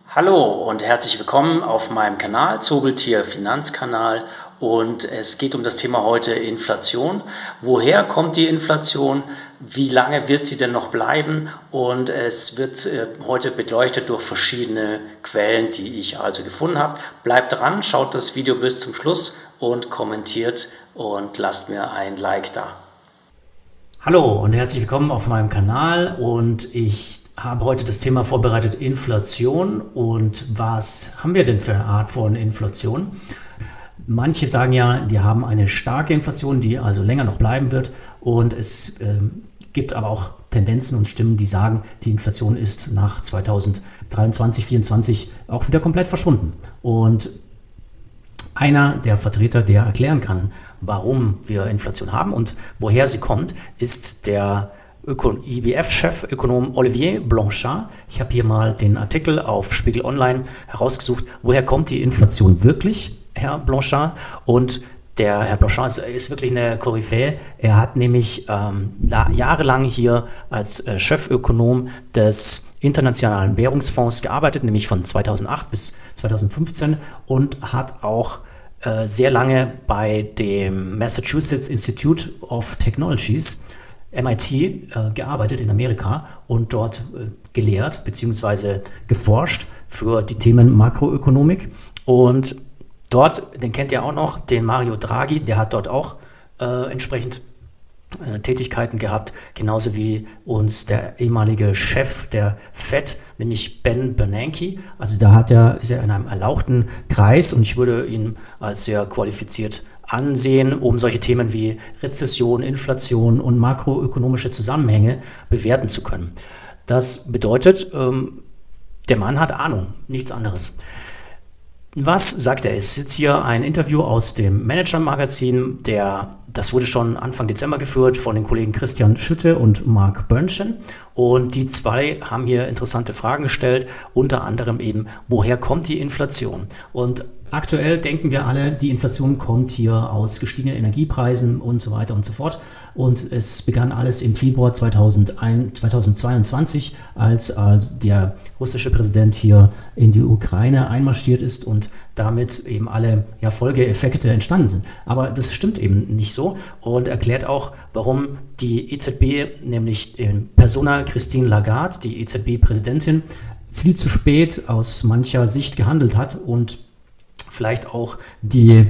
Hallo und herzlich willkommen auf meinem Kanal, Zobeltier Finanzkanal, und es geht um das Thema heute Inflation. Woher kommt die Inflation? Wie lange wird sie denn noch bleiben? Und es wird heute beleuchtet durch verschiedene Quellen, die ich also gefunden habe. Bleibt dran, schaut das Video bis zum Schluss und kommentiert und lasst mir ein Like da. Hallo und herzlich willkommen auf meinem Kanal, und ich habe heute das Thema vorbereitet: Inflation. Und was haben wir denn für eine Art von Inflation? Manche sagen ja, wir haben eine starke Inflation, die also länger noch bleiben wird, und es gibt aber auch Tendenzen und Stimmen, die sagen, die Inflation ist nach 2023, 2024 auch wieder komplett verschwunden. Und einer der Vertreter, der erklären kann, warum wir Inflation haben und woher sie kommt, ist der IWF-Chef Ökonom Olivier Blanchard. Ich habe hier mal den Artikel auf Spiegel Online herausgesucht. Woher kommt die Inflation wirklich, Herr Blanchard? Und der Herr Blanchard ist wirklich eine Koryphäe. Er hat nämlich jahrelang hier als Chefökonom des Internationalen Währungsfonds gearbeitet, nämlich von 2008 bis 2015, und hat auch sehr lange bei dem Massachusetts Institute of Technologies, MIT, gearbeitet in Amerika und dort gelehrt bzw. geforscht für die Themen Makroökonomik. Und dort, den kennt ihr auch noch, den Mario Draghi, der hat dort auch entsprechend Tätigkeiten gehabt, genauso wie uns der ehemalige Chef der Fed, nämlich Ben Bernanke. Also da ist er in einem erlauchten Kreis, und ich würde ihn als sehr qualifiziert ansehen, um solche Themen wie Rezession, Inflation und makroökonomische Zusammenhänge bewerten zu können. Das bedeutet, der Mann hat Ahnung, nichts anderes. Was sagt er? Es ist jetzt hier ein Interview aus dem Manager-Magazin, das wurde schon Anfang Dezember geführt von den Kollegen Christian Schütte und Mark Böhnchen. Und die zwei haben hier interessante Fragen gestellt, unter anderem eben, woher kommt die Inflation? Und aktuell denken wir alle, die Inflation kommt hier aus gestiegenen Energiepreisen und so weiter und so fort. Und es begann alles im Februar 2022, als der russische Präsident hier in die Ukraine einmarschiert ist und damit eben alle Folgeeffekte entstanden sind. Aber das stimmt eben nicht so, und erklärt auch, warum die EZB, nämlich in Persona Christine Lagarde, die EZB-Präsidentin, viel zu spät aus mancher Sicht gehandelt hat und vielleicht auch die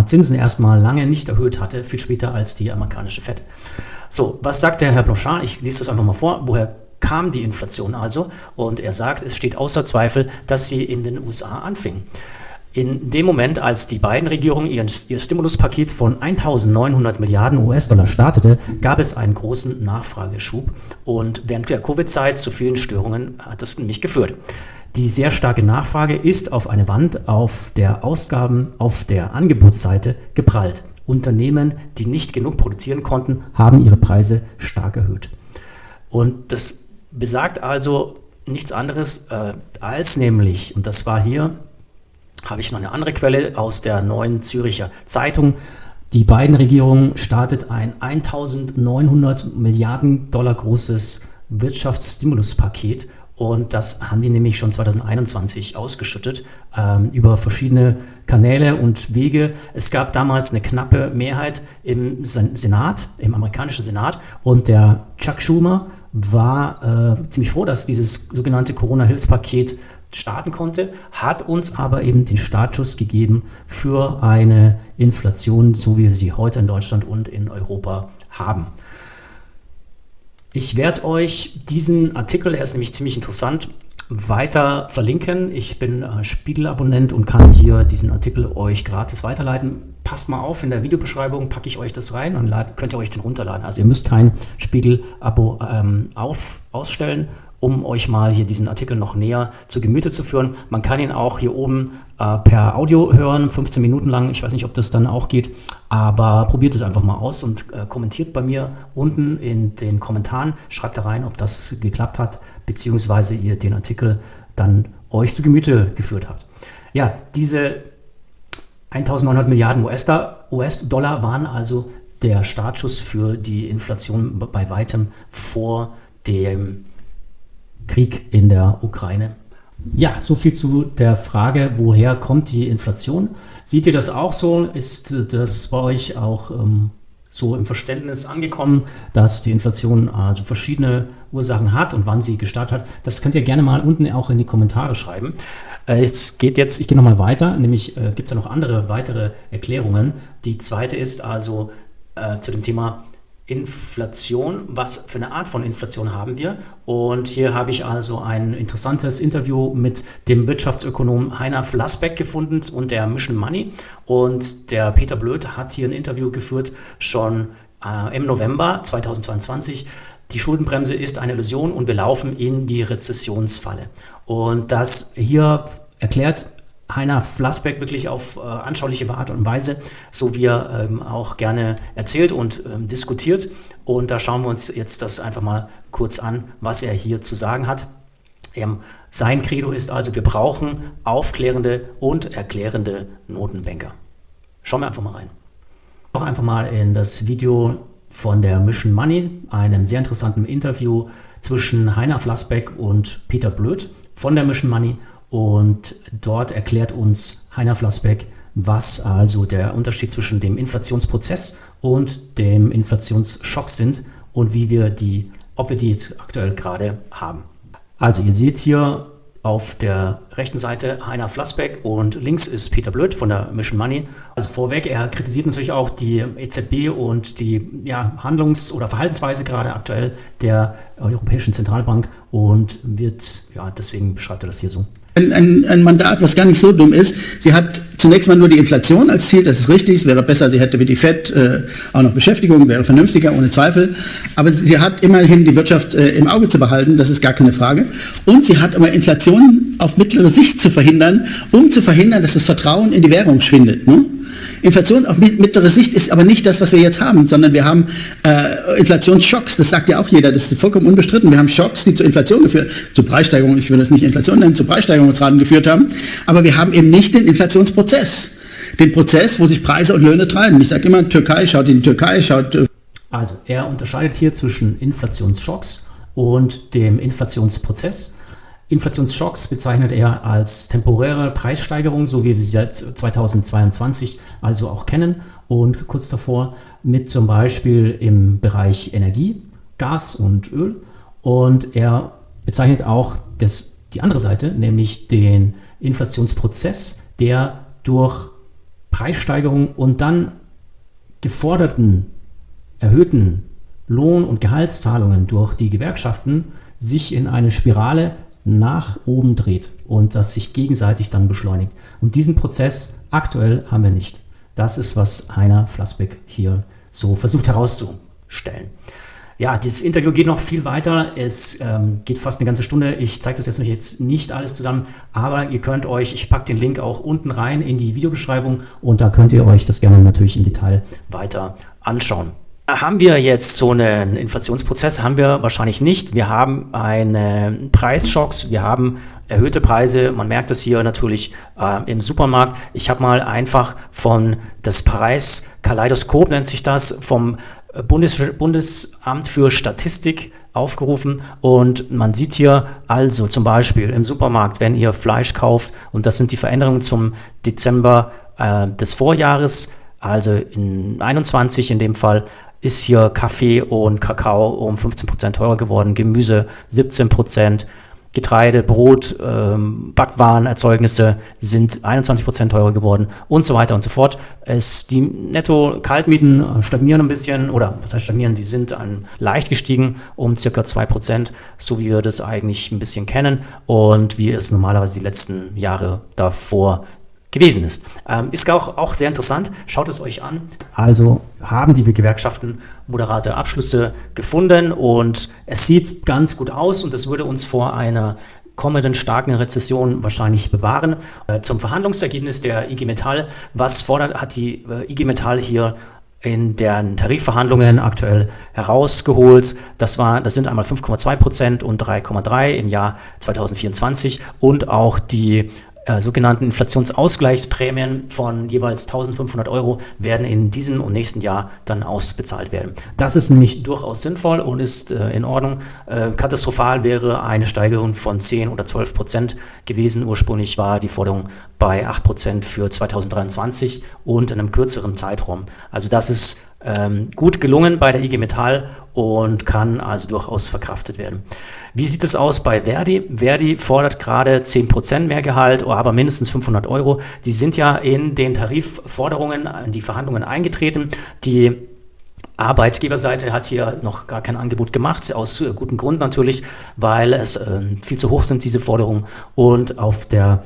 Zinsen erstmal lange nicht erhöht hatte, viel später als die amerikanische Fed. So, was sagt der Herr Blanchard? Ich lese das einfach mal vor. Woher kam die Inflation also? Und er sagt, es steht außer Zweifel, dass sie in den USA anfing. In dem Moment, als die Biden-Regierung ihr Stimuluspaket von 1.900 Milliarden US-Dollar startete, gab es einen großen Nachfrageschub, und während der Covid-Zeit zu vielen Störungen hat das nämlich geführt. Die sehr starke Nachfrage ist auf eine Wand auf der Angebotsseite geprallt. Unternehmen, die nicht genug produzieren konnten, haben ihre Preise stark erhöht. Und das besagt also nichts anderes als nämlich, und das war hier, habe ich noch eine andere Quelle aus der Neuen Züricher Zeitung, die Biden-Regierung startet ein 1.900 Milliarden Dollar großes Wirtschaftsstimuluspaket. Und das haben die nämlich schon 2021 ausgeschüttet über verschiedene Kanäle und Wege. Es gab damals eine knappe Mehrheit im Senat, im amerikanischen Senat. Und der Chuck Schumer war ziemlich froh, dass dieses sogenannte Corona-Hilfspaket starten konnte, hat uns aber eben den Startschuss gegeben für eine Inflation, so wie wir sie heute in Deutschland und in Europa haben. Ich werde euch diesen Artikel, er ist nämlich ziemlich interessant, weiter verlinken. Ich bin Spiegel-Abonnent und kann hier diesen Artikel euch gratis weiterleiten. Passt mal auf, in der Videobeschreibung packe ich euch das rein und könnt ihr euch den runterladen. Also ihr müsst kein Spiegel-Abo ausstellen, um euch mal hier diesen Artikel noch näher zu Gemüte zu führen. Man kann ihn auch hier oben per Audio hören, 15 Minuten lang. Ich weiß nicht, ob das dann auch geht, aber probiert es einfach mal aus und kommentiert bei mir unten in den Kommentaren. Schreibt da rein, ob das geklappt hat, beziehungsweise ihr den Artikel dann euch zu Gemüte geführt habt. Ja, diese 1.900 Milliarden US-Dollar waren also der Startschuss für die Inflation bei weitem vor dem Krieg in der Ukraine. Ja, so viel zu der Frage, woher kommt die Inflation? Seht ihr das auch so? Ist das bei euch auch so im Verständnis angekommen, dass die Inflation also verschiedene Ursachen hat und wann sie gestartet hat? Das könnt ihr gerne mal unten auch in die Kommentare schreiben. Ich gehe nochmal weiter, nämlich gibt es ja noch weitere Erklärungen. Die zweite ist also zu dem Thema Inflation. Was für eine Art von Inflation haben wir? Und hier habe ich also ein interessantes Interview mit dem Wirtschaftsökonom Heiner Flassbeck gefunden und der Mission Money. Und der Peter Blöd hat hier ein Interview geführt, schon im November 2022. Die Schuldenbremse ist eine Illusion und wir laufen in die Rezessionsfalle. Und das hier erklärt Heiner Flassbeck wirklich auf anschauliche Art und Weise, so wie er auch gerne erzählt und diskutiert. Und da schauen wir uns jetzt das einfach mal kurz an, was er hier zu sagen hat. Sein Credo ist also, wir brauchen aufklärende und erklärende Notenbanker. Schauen wir einfach mal rein. Auch einfach mal in das Video von der Mission Money, einem sehr interessanten Interview zwischen Heiner Flassbeck und Peter Blöd von der Mission Money. Und dort erklärt uns Heiner Flassbeck, was also der Unterschied zwischen dem Inflationsprozess und dem Inflationsschock sind und ob wir die jetzt aktuell gerade haben. Also ihr seht hier auf der rechten Seite Heiner Flassbeck und links ist Peter Blöd von der Mission Money. Also vorweg, er kritisiert natürlich auch die EZB und die Handlungs- oder Verhaltensweise gerade aktuell der Europäischen Zentralbank und deswegen beschreibt er das hier so. Ein Mandat, was gar nicht so dumm ist. Sie hat zunächst mal nur die Inflation als Ziel, das ist richtig, es wäre besser, sie hätte wie die FED auch noch Beschäftigung, wäre vernünftiger, ohne Zweifel. Aber sie hat immerhin die Wirtschaft im Auge zu behalten, das ist gar keine Frage. Und sie hat aber Inflation auf mittlere Sicht zu verhindern, um zu verhindern, dass das Vertrauen in die Währung schwindet. Ne? Inflation auf mittlere Sicht ist aber nicht das, was wir jetzt haben, sondern wir haben Inflationsschocks, das sagt ja auch jeder, das ist vollkommen unbestritten. Wir haben Schocks, die zur Inflation geführt, zu Preissteigerungen, ich will das nicht Inflation nennen, zu Preissteigerungsraten geführt haben, aber wir haben eben nicht den Inflationsprozess. Den Prozess, wo sich Preise und Löhne treiben. Ich sage immer, Türkei, schaut in die Türkei, Also, er unterscheidet hier zwischen Inflationsschocks und dem Inflationsprozess. Inflationsschocks bezeichnet er als temporäre Preissteigerung, so wie wir sie seit 2022 also auch kennen und kurz davor mit zum Beispiel im Bereich Energie, Gas und Öl. Und er bezeichnet auch die andere Seite, nämlich den Inflationsprozess, der durch Preissteigerung und dann geforderten, erhöhten Lohn- und Gehaltszahlungen durch die Gewerkschaften sich in eine Spirale nach oben dreht und das sich gegenseitig dann beschleunigt. Und diesen Prozess aktuell haben wir nicht. Das ist, was Heiner Flassbeck hier so versucht herauszustellen. Ja, dieses Interview geht noch viel weiter. Es geht fast eine ganze Stunde. Ich zeige das jetzt nicht alles zusammen, aber ihr könnt ich packe den Link auch unten rein in die Videobeschreibung und da könnt ihr euch das gerne natürlich im Detail weiter anschauen. Haben wir jetzt so einen Inflationsprozess? Haben wir wahrscheinlich nicht. Wir haben Preisschocks, wir haben erhöhte Preise. Man merkt es hier natürlich im Supermarkt. Ich habe mal einfach das Preiskaleidoskop, nennt sich das, vom Bundesamt für Statistik aufgerufen und man sieht hier also zum Beispiel im Supermarkt, wenn ihr Fleisch kauft und das sind die Veränderungen zum Dezember des Vorjahres, also in 21 in dem Fall, ist hier Kaffee und Kakao um 15% teurer geworden, Gemüse 17%, Getreide, Brot, Backwaren, Erzeugnisse sind 21% teurer geworden und so weiter und so fort. Die Netto-Kaltmieten stagnieren ein bisschen, oder was heißt stagnieren, die sind leicht gestiegen um circa 2%, so wie wir das eigentlich ein bisschen kennen und wie es normalerweise die letzten Jahre davor gewesen ist. Ist auch sehr interessant, schaut es euch an. Also haben die Gewerkschaften moderate Abschlüsse gefunden und es sieht ganz gut aus und das würde uns vor einer kommenden starken Rezession wahrscheinlich bewahren. Zum Verhandlungsergebnis der IG Metall, hat die IG Metall hier in den Tarifverhandlungen aktuell herausgeholt. Das sind einmal 5,2% und 3,3% im Jahr 2024 und auch die sogenannten Inflationsausgleichsprämien von jeweils 1.500 Euro werden in diesem und nächsten Jahr dann ausbezahlt werden. Das ist nämlich durchaus sinnvoll und ist in Ordnung. Katastrophal wäre eine Steigerung von 10 oder 12% gewesen. Ursprünglich war die Forderung bei 8% für 2023 und in einem kürzeren Zeitraum. Also das ist gut gelungen bei der IG Metall und kann also durchaus verkraftet werden. Wie sieht es aus bei Verdi? Verdi fordert gerade 10% mehr Gehalt, aber mindestens 500 Euro. Die sind ja in den Tarifforderungen, in die Verhandlungen eingetreten. Die Arbeitgeberseite hat hier noch gar kein Angebot gemacht, aus gutem Grund natürlich, weil es viel zu hoch sind, diese Forderungen. Und auf der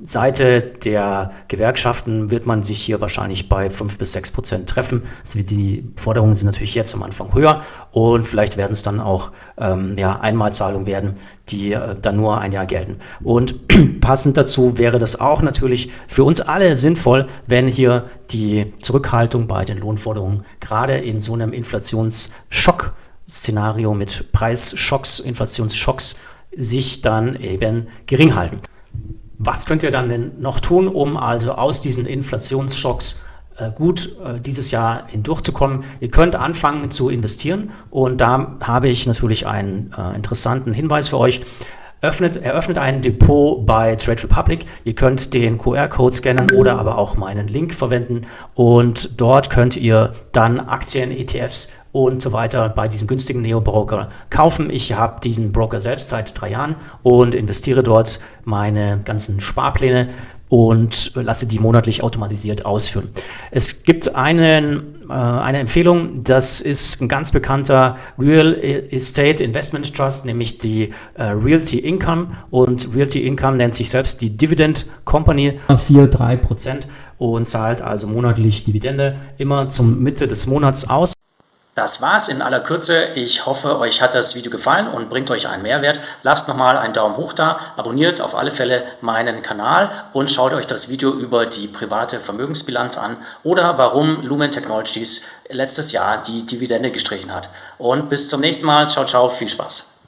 Seite der Gewerkschaften wird man sich hier wahrscheinlich bei 5-6% treffen. Also die Forderungen sind natürlich jetzt am Anfang höher und vielleicht werden es dann auch Einmalzahlungen werden, die dann nur ein Jahr gelten. Und passend dazu wäre das auch natürlich für uns alle sinnvoll, wenn hier die Zurückhaltung bei den Lohnforderungen gerade in so einem Inflationsschock-Szenario mit Preisschocks, Inflationsschocks sich dann eben gering halten. Was könnt ihr dann denn noch tun, um also aus diesen Inflationsschocks gut dieses Jahr hindurchzukommen? Ihr könnt anfangen zu investieren und da habe ich natürlich einen interessanten Hinweis für euch. Eröffnet ein Depot bei Trade Republic. Ihr könnt den QR-Code scannen oder aber auch meinen Link verwenden und dort könnt ihr dann Aktien, ETFs und so weiter bei diesem günstigen Neo-Broker kaufen. Ich habe diesen Broker selbst seit 3 Jahren und investiere dort meine ganzen Sparpläne und lasse die monatlich automatisiert ausführen. Es gibt eine Empfehlung, das ist ein ganz bekannter Real Estate Investment Trust, nämlich die Realty Income, und Realty Income nennt sich selbst die Dividend Company, 4-3% und zahlt also monatlich Dividende immer zum Mitte des Monats aus. Das war's in aller Kürze. Ich hoffe, euch hat das Video gefallen und bringt euch einen Mehrwert. Lasst nochmal einen Daumen hoch da, abonniert auf alle Fälle meinen Kanal und schaut euch das Video über die private Vermögensbilanz an oder warum Lumen Technologies letztes Jahr die Dividende gestrichen hat. Und bis zum nächsten Mal. Ciao, ciao, viel Spaß.